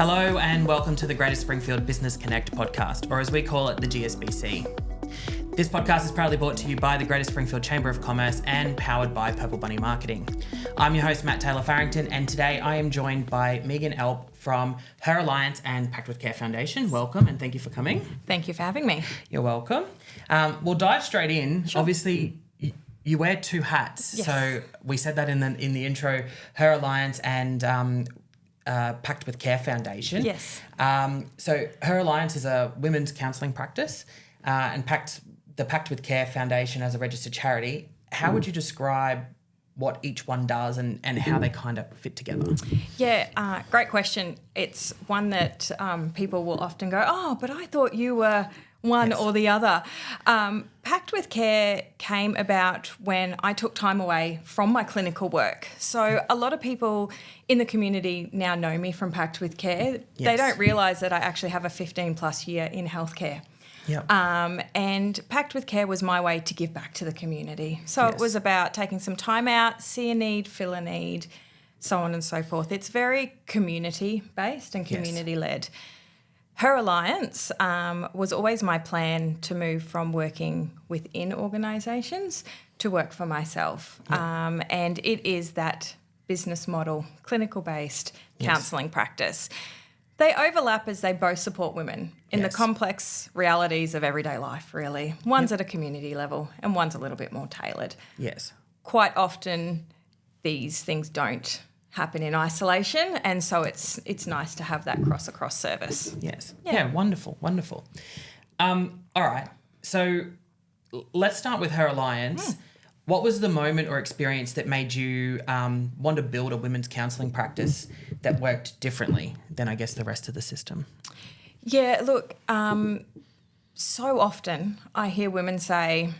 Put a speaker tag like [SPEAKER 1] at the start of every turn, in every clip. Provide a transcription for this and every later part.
[SPEAKER 1] Hello and welcome to the Greater Springfield Business Connect podcast, or as we call it, the GSBC. This podcast is proudly brought to you by the Greater Springfield Chamber of Commerce and powered by Purple Bunny Marketing. I'm your host, Matt Taylor-Farrington, and today I am joined by Megan Alpe from Her Alliance and Pact with Care Foundation. Welcome and thank you for coming.
[SPEAKER 2] Thank you for having me.
[SPEAKER 1] You're welcome. We'll dive straight in.
[SPEAKER 2] Sure.
[SPEAKER 1] Obviously, you wear two hats.
[SPEAKER 2] Yes.
[SPEAKER 1] So we said that in the intro, Her Alliance and Pact with Care Foundation.
[SPEAKER 2] Yes.
[SPEAKER 1] So Her Alliance is a women's counselling practice and the Pact with Care Foundation as a registered charity. How would you describe what each one does and how they kind of fit together?
[SPEAKER 2] Yeah, great question. It's one that people will often go, oh, but I thought you were one or the other. Pact with Care came about when I took time away from my clinical work. So a lot of people in the community now know me from Pact with Care.
[SPEAKER 1] Yes.
[SPEAKER 2] They don't realise that I actually have a 15 plus year in healthcare.
[SPEAKER 1] Yep.
[SPEAKER 2] And Pact with Care was my way to give back to the community. So It was about taking some time out, see a need, fill a need, so on and so forth. It's very community-based and community-led. Her Alliance was always my plan to move from working within organisations to work for myself.
[SPEAKER 1] Yep.
[SPEAKER 2] And it is that business model, clinical-based counselling practice. They overlap as they both support women in the complex realities of everyday life, really. One's at a community level and one's a little bit more tailored.
[SPEAKER 1] Yes. Quite
[SPEAKER 2] Quite often these things don't happen in isolation, and so it's nice to have that cross service.
[SPEAKER 1] Yes. Yeah, wonderful. All right. So let's start with Her Alliance. What was the moment or experience that made you want to build a women's counselling practice that worked differently than, I guess, the rest of the system?
[SPEAKER 2] Yeah, look, so often I hear women say,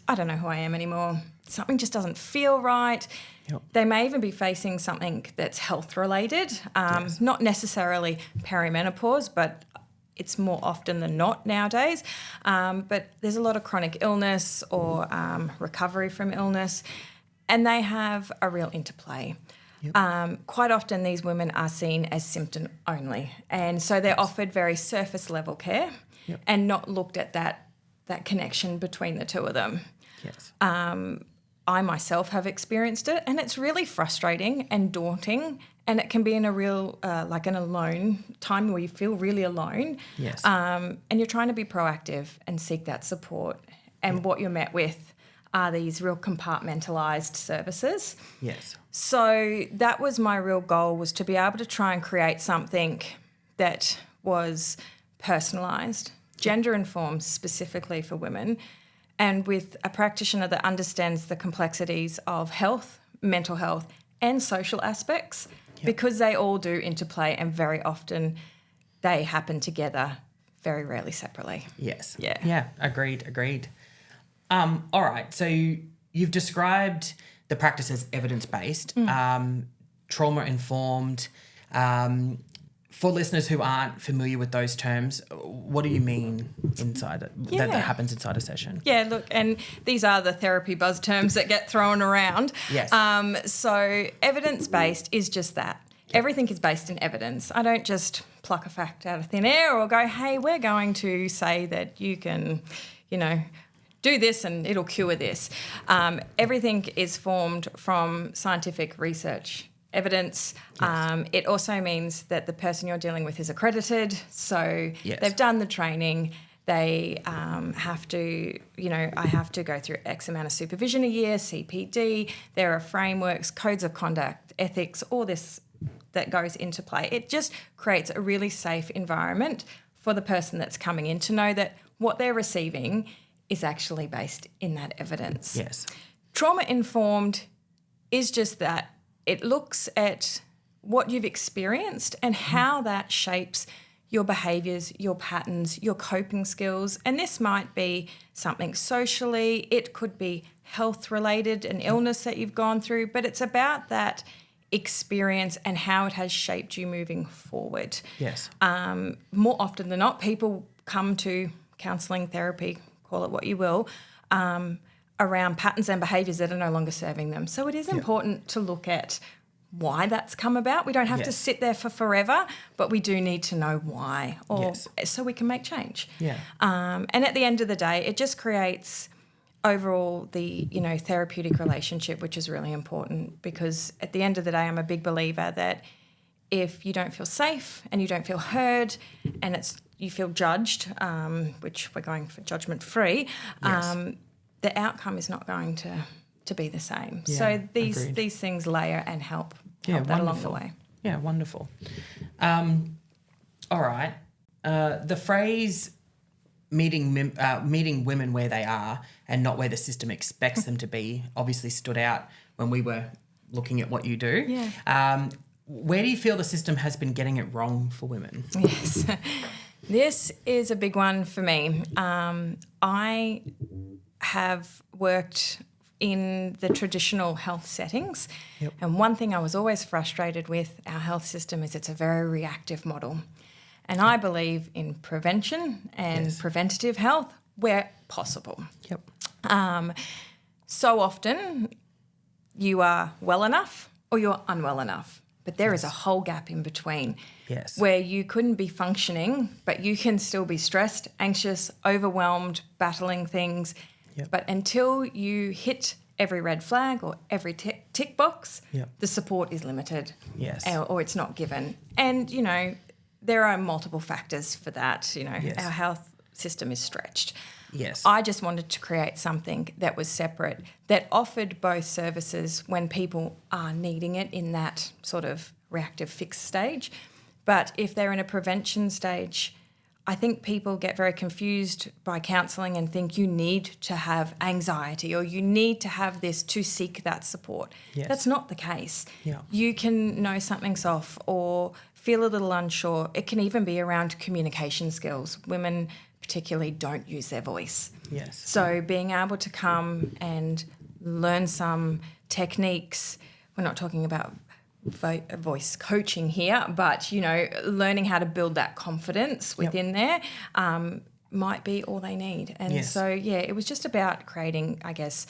[SPEAKER 2] I don't know who I am anymore. Something just doesn't feel right.
[SPEAKER 1] Yep.
[SPEAKER 2] They may even be facing something that's health related, not necessarily perimenopause, but it's more often than not nowadays. But there's a lot of chronic illness or recovery from illness, and they have a real interplay. Yep. Quite often these women are seen as symptom only, and so they're offered very surface level care and not looked at that connection between the two of them.
[SPEAKER 1] Yes.
[SPEAKER 2] I myself have experienced it, and it's really frustrating and daunting, and it can be in a real, like an alone time where you feel really alone.
[SPEAKER 1] Yes.
[SPEAKER 2] And you're trying to be proactive and seek that support, and what you're met with are these real compartmentalised services.
[SPEAKER 1] Yes.
[SPEAKER 2] So that was my real goal, was to be able to try and create something that was personalised, gender informed specifically for women, and with a practitioner that understands the complexities of health, mental health and social aspects, because they all do interplay and very often they happen together, very rarely separately.
[SPEAKER 1] Yes.
[SPEAKER 2] Yeah.
[SPEAKER 1] Yeah, agreed. All right, so you've described the practice as evidence-based, trauma-informed. For listeners who aren't familiar with those terms, what do you mean that happens inside a session?
[SPEAKER 2] Yeah, look, and these are the therapy buzz terms that get thrown around.
[SPEAKER 1] Yes.
[SPEAKER 2] So evidence-based is just that. Everything is based in evidence. I don't just pluck a fact out of thin air or go, hey, we're going to say that you can, do this and it'll cure this. Everything is formed from scientific research. Evidence.
[SPEAKER 1] Yes.
[SPEAKER 2] It also means that the person you're dealing with is accredited, so
[SPEAKER 1] Yes.
[SPEAKER 2] they've done the training. They have to, I have to go through X amount of supervision a year, CPD. There are frameworks, codes of conduct, ethics, all this that goes into play. It just creates a really safe environment for the person that's coming in to know that what they're receiving is actually based in that evidence.
[SPEAKER 1] Yes.
[SPEAKER 2] Trauma-informed is just that. It looks at what you've experienced and how that shapes your behaviours, your patterns, your coping skills. And this might be something socially, it could be health-related, an illness that you've gone through, but it's about that experience and how it has shaped you moving forward.
[SPEAKER 1] Yes.
[SPEAKER 2] More often than not, people come to counselling, therapy, call it what you will, around patterns and behaviours that are no longer serving them. So it is important to look at why that's come about. We don't have to
[SPEAKER 1] Yes.
[SPEAKER 2] sit there for forever, but we do need to know why, or
[SPEAKER 1] Yes.
[SPEAKER 2] so we can make change.
[SPEAKER 1] Yeah.
[SPEAKER 2] And at the end of the day, it just creates overall the, therapeutic relationship, which is really important, because at the end of the day, I'm a big believer that if you don't feel safe and you don't feel heard and you feel judged, which we're going for judgment-free,
[SPEAKER 1] Yes.
[SPEAKER 2] the outcome is not going to be the same.
[SPEAKER 1] Yeah,
[SPEAKER 2] So
[SPEAKER 1] agreed.
[SPEAKER 2] these things layer and help
[SPEAKER 1] Yeah,
[SPEAKER 2] that along the
[SPEAKER 1] wonderful.
[SPEAKER 2] way.
[SPEAKER 1] Yeah, wonderful. All right. The phrase meeting women where they are and not where the system expects them to be obviously stood out when we were looking at what you do.
[SPEAKER 2] Yeah.
[SPEAKER 1] Where do you feel the system has been getting it wrong for women?
[SPEAKER 2] Yes. This is a big one for me. I have worked in the traditional health settings.
[SPEAKER 1] Yep.
[SPEAKER 2] And one thing I was always frustrated with our health system is it's a very reactive model. And I believe in prevention and
[SPEAKER 1] Yes.
[SPEAKER 2] preventative health where possible.
[SPEAKER 1] Yep.
[SPEAKER 2] So often you are well enough or you're unwell enough, but there is a whole gap in between.
[SPEAKER 1] Yes.
[SPEAKER 2] Where you couldn't be functioning, but you can still be stressed, anxious, overwhelmed, battling things.
[SPEAKER 1] Yep.
[SPEAKER 2] But until you hit every red flag or every tick box,
[SPEAKER 1] Yep.
[SPEAKER 2] the support is limited.
[SPEAKER 1] Yes.
[SPEAKER 2] Or it's not given. And, there are multiple factors for that.
[SPEAKER 1] Yes.
[SPEAKER 2] Our health system is stretched.
[SPEAKER 1] Yes.
[SPEAKER 2] I just wanted to create something that was separate, that offered both services when people are needing it in that sort of reactive fix stage. But if they're in a prevention stage, I think people get very confused by counselling and think you need to have anxiety or you need to have this to seek that support.
[SPEAKER 1] Yes.
[SPEAKER 2] That's not the case.
[SPEAKER 1] Yeah.
[SPEAKER 2] You can know something's off or feel a little unsure. It can even be around communication skills. Women particularly don't use their voice.
[SPEAKER 1] Yes.
[SPEAKER 2] So being able to come and learn some techniques, we're not talking about voice coaching here, but, learning how to build that confidence within there might be all they need. And
[SPEAKER 1] Yes.
[SPEAKER 2] so, it was just about creating, I guess,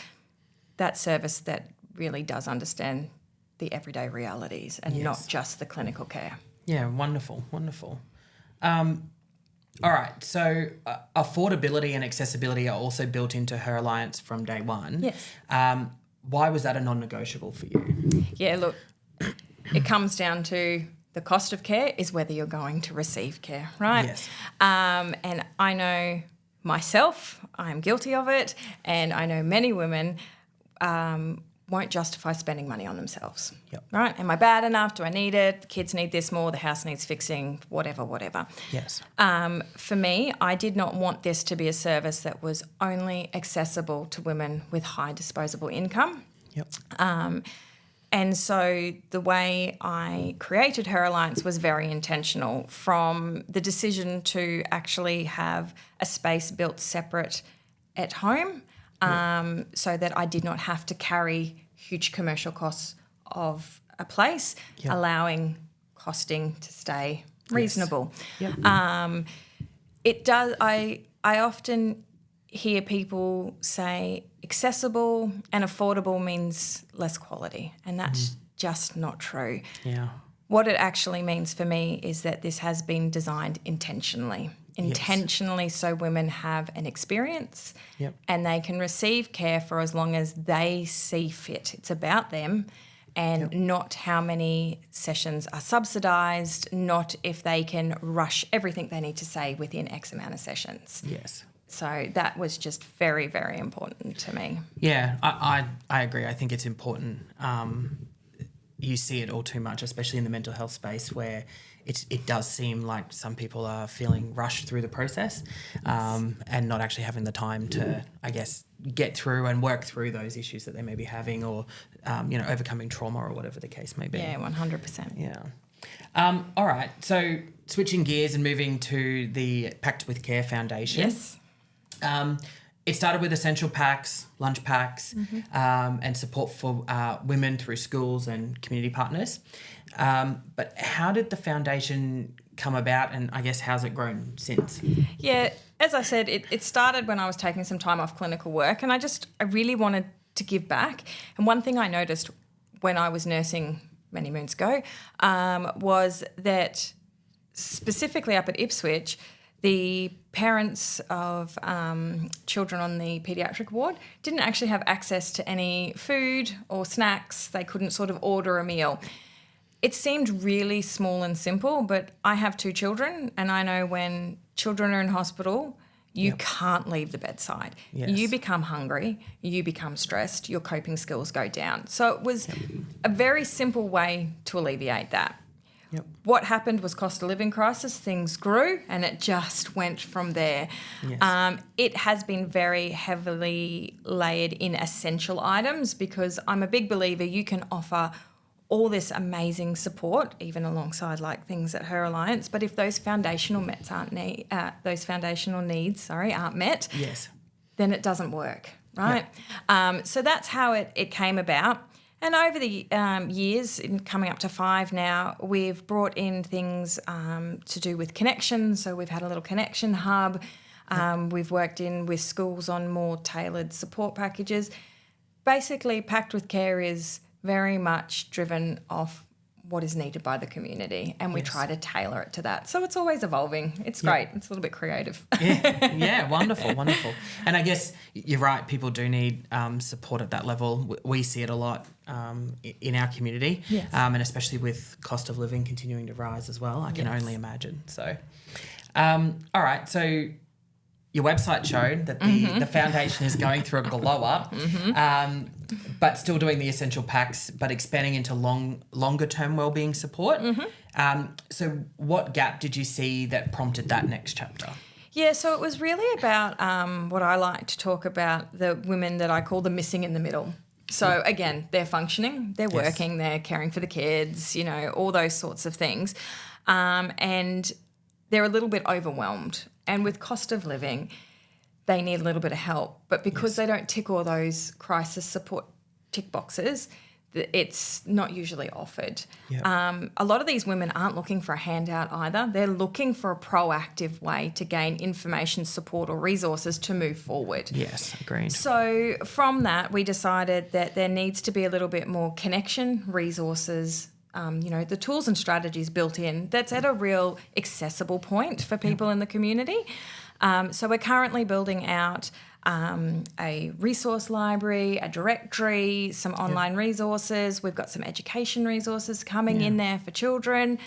[SPEAKER 2] that service that really does understand the everyday realities and
[SPEAKER 1] Yes.
[SPEAKER 2] not just the clinical care.
[SPEAKER 1] Yeah, wonderful, wonderful. All right, so affordability and accessibility are also built into Her Alliance from day one.
[SPEAKER 2] Yes.
[SPEAKER 1] Why was that a non-negotiable for you?
[SPEAKER 2] Yeah, look, it comes down to the cost of care is whether you're going to receive care, right?
[SPEAKER 1] Yes.
[SPEAKER 2] And I know myself, I'm guilty of it, and I know many women won't justify spending money on themselves.
[SPEAKER 1] Yep.
[SPEAKER 2] Right? Am I bad enough? Do I need it? The kids need this more, the house needs fixing, whatever.
[SPEAKER 1] Yes.
[SPEAKER 2] For me, I did not want this to be a service that was only accessible to women with high disposable income.
[SPEAKER 1] Yep.
[SPEAKER 2] And so the way I created Her Alliance was very intentional, from the decision to actually have a space built separate at home, so that I did not have to carry huge commercial costs of a place,
[SPEAKER 1] Yep.
[SPEAKER 2] allowing costing to stay reasonable.
[SPEAKER 1] Yep.
[SPEAKER 2] It does. I often hear people say accessible and affordable means less quality, and that's just not true.
[SPEAKER 1] Yeah.
[SPEAKER 2] What it actually means for me is that this has been designed intentionally so women have an experience
[SPEAKER 1] Yep.
[SPEAKER 2] and they can receive care for as long as they see fit. It's about them and not how many sessions are subsidised, not if they can rush everything they need to say within X amount of sessions.
[SPEAKER 1] Yes.
[SPEAKER 2] So that was just very, very important to me.
[SPEAKER 1] Yeah, I agree. I think it's important. You see it all too much, especially in the mental health space, where it does seem like some people are feeling rushed through the process and not actually having the time to, I guess, get through and work through those issues that they may be having, or overcoming trauma or whatever the case may be.
[SPEAKER 2] Yeah, 100%.
[SPEAKER 1] Yeah. All right. So switching gears and moving to the Pact with Care Foundation.
[SPEAKER 2] Yes.
[SPEAKER 1] It started with essential packs, lunch packs, and support for women through schools and community partners. But how did the foundation come about, and I guess how's it grown since?
[SPEAKER 2] Yeah, as I said, it started when I was taking some time off clinical work, and I really wanted to give back. And one thing I noticed when I was nursing many moons ago, was that specifically up at Ipswich, the parents of children on the paediatric ward didn't actually have access to any food or snacks. They couldn't sort of order a meal. It seemed really small and simple, but I have 2 children, and I know when children are in hospital, you can't leave the bedside.
[SPEAKER 1] Yes.
[SPEAKER 2] You become hungry, you become stressed, your coping skills go down. So it was a very simple way to alleviate that.
[SPEAKER 1] Yep.
[SPEAKER 2] What happened was cost of living crisis. Things grew and it just went from there.
[SPEAKER 1] Yes.
[SPEAKER 2] It has been very heavily layered in essential items because I'm a big believer you can offer all this amazing support, even alongside like things at Her Alliance. But if those foundational needs aren't met,
[SPEAKER 1] Yes.
[SPEAKER 2] then it doesn't work, right? So that's how it came about. And over the years, coming up to 5 now, we've brought in things to do with connection. So we've had a little connection hub. We've worked in with schools on more tailored support packages. Basically, Packed with Care is very much driven off what is needed by the community, and we try to tailor it to that. So it's always evolving. It's great. It's a little bit creative.
[SPEAKER 1] Yeah, wonderful. And I guess you're right, people do need support at that level. We see it a lot in our community, and especially with cost of living continuing to rise as well. I can only imagine. So, all right, so your website showed that the foundation is going through a glow up, but still doing the essential packs, but expanding into longer term wellbeing support. So what gap did you see that prompted that next chapter?
[SPEAKER 2] Yeah, so it was really about what I like to talk about, the women that I call the missing in the middle. So again, they're functioning, they're working, they're caring for the kids, you know, all those sorts of things. And they're a little bit overwhelmed. And with cost of living, they need a little bit of help. But because they don't tick all those crisis support tick boxes, it's not usually offered. A lot of these women aren't looking for a handout either. They're looking for a proactive way to gain information, support or resources to move forward.
[SPEAKER 1] Yes, agreed.
[SPEAKER 2] So from that, we decided that there needs to be a little bit more connection, resources, the tools and strategies built in that's at a real accessible point for people in the community. So we're currently building out a resource library, a directory, some online resources. We've got some education resources coming in there for children,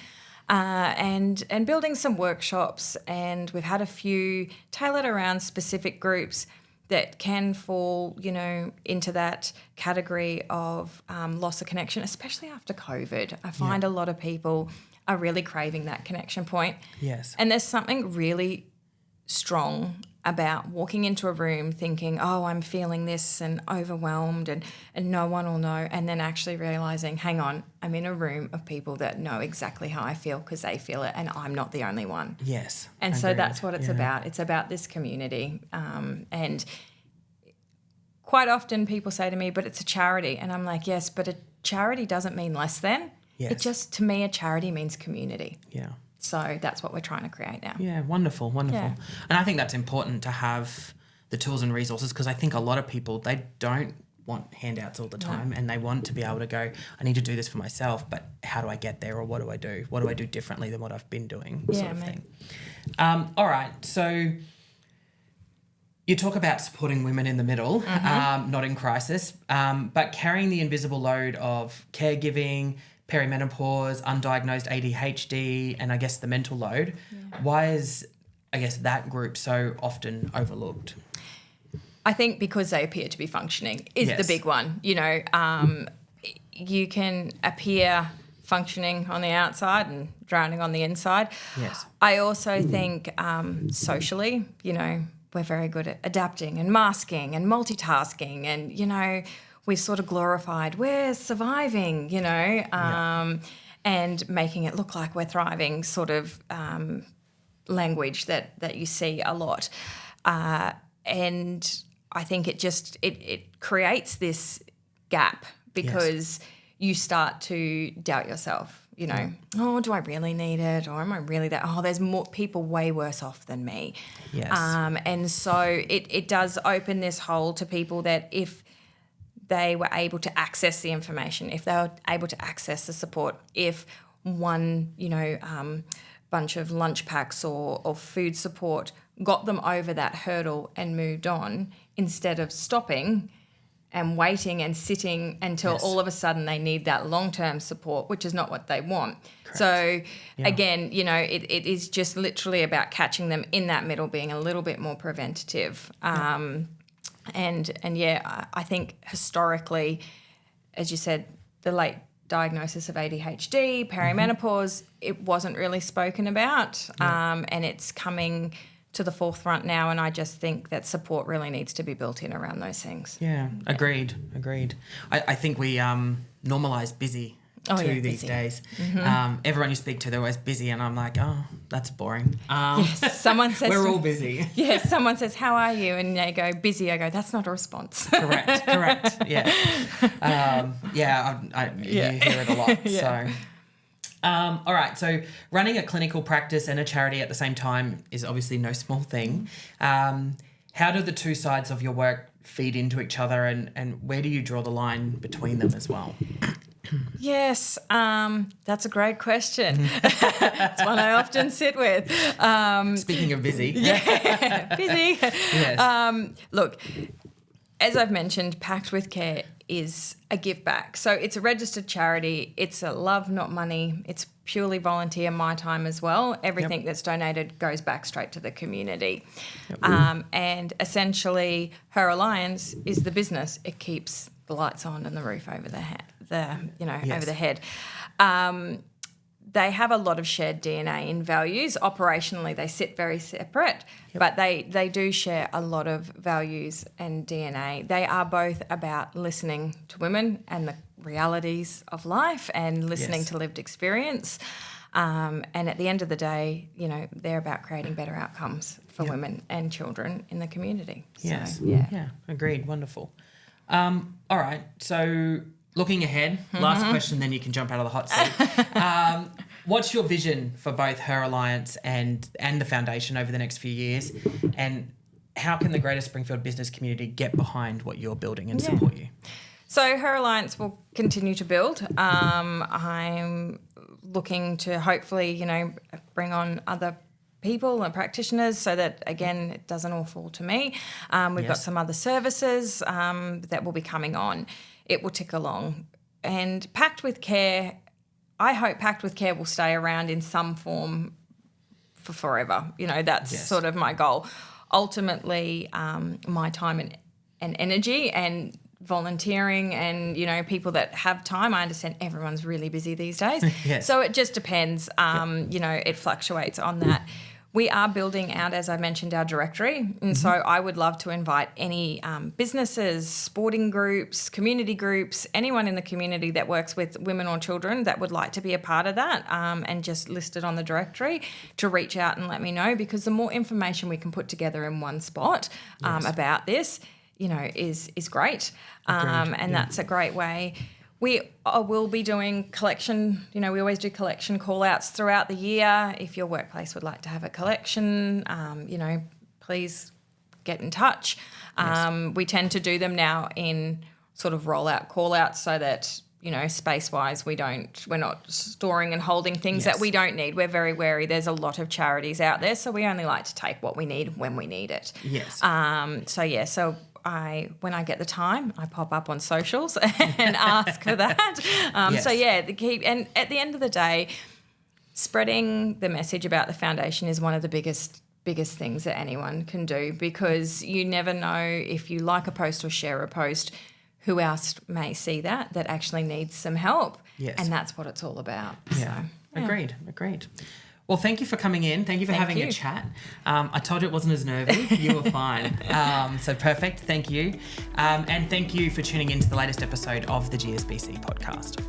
[SPEAKER 2] and building some workshops. And we've had a few tailored around specific groups that can fall, into that category of loss of connection, especially after COVID. I find a lot of people are really craving that connection point.
[SPEAKER 1] Yes.
[SPEAKER 2] And there's something really strong about walking into a room thinking, oh, I'm feeling this and overwhelmed and no one will know, and then actually realising, hang on, I'm in a room of people that know exactly how I feel because they feel it and I'm not the only one.
[SPEAKER 1] Yes.
[SPEAKER 2] And so that's what it's about. It's about this community. And quite often people say to me, but it's a charity. And I'm like, yes, but a charity doesn't mean less than.
[SPEAKER 1] Yes.
[SPEAKER 2] It just, to me, a charity means community.
[SPEAKER 1] Yeah.
[SPEAKER 2] So that's what we're trying to create now.
[SPEAKER 1] Yeah, wonderful.
[SPEAKER 2] Yeah.
[SPEAKER 1] And I think that's important to have the tools and resources, because I think a lot of people, they don't want handouts all the time and they want to be able to go, I need to do this for myself, but how do I get there, or what do I do? What do I do differently than what I've been doing, sort of thing. All right, so you talk about supporting women in the middle, not in crisis, but carrying the invisible load of caregiving, perimenopause, undiagnosed ADHD, and I guess the mental load. Why is, I guess, that group so often overlooked?
[SPEAKER 2] I think because they appear to be functioning is the big one. You can appear functioning on the outside and drowning on the inside. Yes. I also think socially, we're very good at adapting and masking and multitasking, and, we've sort of glorified, we're surviving, and making it look like we're thriving, sort of language that you see a lot. And I think it creates this gap because you start to doubt yourself, oh, do I really need it? Or am I really that? Oh, there's more people way worse off than me. Yes. And so it does open this hole to people that if they were able to access the information, if they were able to access the support, if one, bunch of lunch packs or food support got them over that hurdle and moved on, instead of stopping and waiting and sitting until all of a sudden they need that long-term support, which is not what they want. Correct. So again, it is just literally about catching them in that middle, being a little bit more preventative. I think historically, as you said, the late diagnosis of ADHD, perimenopause, it wasn't really spoken about, and it's coming to the forefront now, and I just think that support really needs to be built in around those things.
[SPEAKER 1] Yeah, agreed. I think we normalise busy these days. Mm-hmm. Everyone you speak to, they're always busy, and I'm like, oh, that's boring.
[SPEAKER 2] Yes, someone says
[SPEAKER 1] we're all busy.
[SPEAKER 2] Yeah, someone says, how are you? And they go, busy. I go, that's not a response.
[SPEAKER 1] Correct. Yeah. You hear it a lot. Yeah. So. All right, so running a clinical practice and a charity at the same time is obviously no small thing. How do the two sides of your work feed into each other, and where do you draw the line between them as well?
[SPEAKER 2] Yes, that's a great question. It's one I often sit with.
[SPEAKER 1] Speaking of busy.
[SPEAKER 2] Yeah, busy.
[SPEAKER 1] Yes.
[SPEAKER 2] Look, as I've mentioned, Pact with Care is a give back. So it's a registered charity. It's a love, not money. It's purely volunteer, my time as well. Everything that's donated goes back straight to the community. And essentially, Her Alliance is the business. It keeps the lights on and the roof over over the head. They have a lot of shared DNA in values. Operationally, they sit very separate, but they do share a lot of values and DNA. They are both about listening to women and the realities of life and listening to lived experience. And at the end of the day, they're about creating better outcomes for women and children in the community.
[SPEAKER 1] Yes.
[SPEAKER 2] So, yeah.
[SPEAKER 1] Agreed. Wonderful. All right. So looking ahead, last question, then you can jump out of the hot seat. What's your vision for both Her Alliance and the foundation over the next few years? And how can the Greater Springfield business community get behind what you're building and support you?
[SPEAKER 2] So Her Alliance will continue to build. I'm looking to hopefully, bring on other people and practitioners so that, again, it doesn't all fall to me. We've got some other services that will be coming on. It will tick along. And Pact with Care, I hope Pact with Care will stay around in some form for forever. That's sort of my goal. Ultimately, my time and energy and volunteering and, people that have time. I understand everyone's really busy these days. So it just depends. It fluctuates on that. We are building out, as I mentioned, our directory. And so I would love to invite any businesses, sporting groups, community groups, anyone in the community that works with women or children that would like to be a part of that and just list it on the directory to reach out and let me know, because the more information we can put together in one spot about this, is great. That's a great way. We will be doing collection. We always do collection call-outs throughout the year. If your workplace would like to have a collection, please get in touch. We tend to do them now in sort of roll-out call-outs so that, space-wise, we're not storing and holding things that we don't need. We're very wary. There's a lot of charities out there, so we only like to take what we need when we need it.
[SPEAKER 1] Yes.
[SPEAKER 2] When I get the time, I pop up on socials and ask for that. And at the end of the day, spreading the message about the foundation is one of the biggest things that anyone can do, because you never know if you like a post or share a post, who else may see that actually needs some help. Yes. And that's what it's all about.
[SPEAKER 1] Yeah. So, Agreed. Well, thank you for coming in. Thank you for having a chat. I told you it wasn't as nervy. You were fine. So perfect. Thank you. And thank you for tuning in to the latest episode of the GSBC podcast.